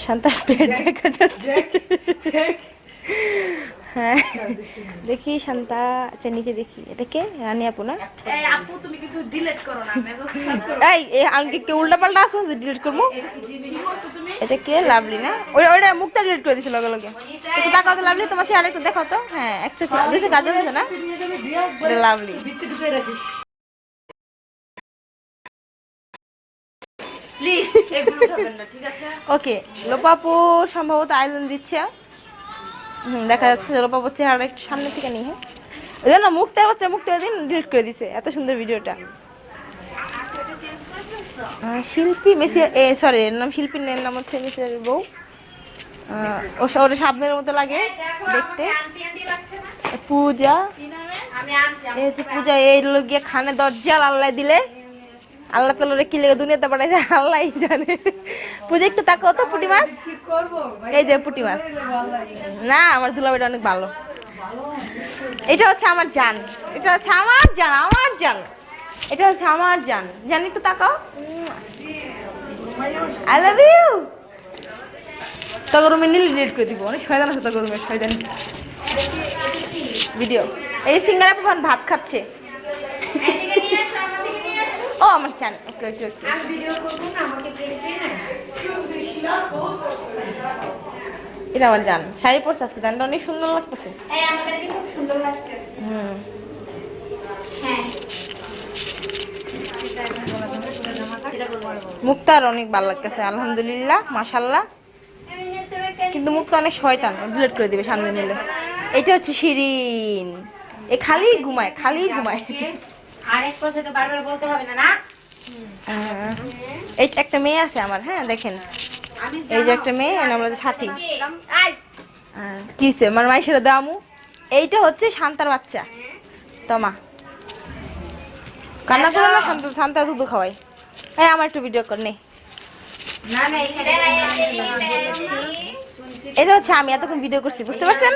শান্তার পেট দেখা যাচ্ছে। হ্যাঁ দেখি শান্তা, আচ্ছা নিচে দেখি, এটা কে? রানী আপু না? আপু তুমি কিন্তু ডিলিট করো না, এই আমি কি উল্টা পাল্টা আছে যে ডিলিট করবো? এটা কে? লাভলি না? ওইটা মুখটা ডিলিট করে দিছিল লগে লগে। একটু তাকাও তো লাভলি, তোমার চেহারা একটু দেখাও তো। হ্যাঁ একটা দুইটা কাজ হচ্ছে না, এটা লাভলি। প্লিজ এগুলো উঠাবেন না, ঠিক আছে? ওকে, লোপাপু সম্ভবত আয়োজন দিচ্ছে। দেখা যাচ্ছে লোপাপুর চেহারা একটু সামনে থেকে নিয়ে। ওই জন্য মুখটা হচ্ছে, মুখটা দিন ডিলিট করে দিছে। এত সুন্দর ভিডিওটা। শিল্পী মেসি, সরি এর নাম শিল্পীর নাম হচ্ছে মেসির বউ। ওর সাবনের মতো লাগে দেখতে। পূজা, এই হচ্ছে পূজা। এই লোক খানে দরজা আল্লাহ দিলে, আল্লাহ তাআলা কি লেগে দুনিয়াতে পাঠাইছে আল্লাহই জানে। পূজা একটু তাকাও তো, পুঁটি মাছ। এই যে পুঁটি মাছ। না আমার দুলাভাইটা অনেক ভালো। এটা হচ্ছে আমার জান, এটা হচ্ছে আমার জান, আমার জান, এটা হচ্ছে আমার জান। জান একটু তাকাও। I love you. তগরমে নীল ডিলিট করে দিব, অনেক শয়তান আছে তগরমের, শয়তান ভিডিও। এই সিঙ্গারা এখন ভাত খাচ্ছে। ও আমার চান। ওকে ওকে ওকে, আমি ভিডিও করব না, আমাকে প্লিজ দিন। এটা আমার জান। শাড়ি পরছে আজকে, জানটা অনেক সুন্দর লাগতেছে। এই আমার কাছে খুব সুন্দর লাগছে। হ্যাঁ মুক্তার অনেক ভালো লাগতেছে, আলহামদুলিল্লাহ মাশাআল্লাহ। কিন্তু মুক্তা অনেক শয়তান, ডিলিট করে দিবে সামনে নিলে। এটা হচ্ছে শিরিন, এ খালি ঘুমায়, খালি ঘুমায়। আরেক কথা তো বারবার বলতে হবে না, না? এই একটা মেয়ে আছে আমার, হ্যাঁ দেখেন, এই যে একটা মেয়ে, আমরা সাথী। কিসে আমার মাইশেরা দামু। এইটা হচ্ছে শান্তার বাচ্চা তোমা, কান্না করে না। শান্ত শান্তা দুধ খাওয়াই। হ্যাঁ আমার একটু ভিডিও কর নে। না না, এটা হচ্ছে আমি এতক্ষণ ভিডিও করছি, বুঝতে পারছেন?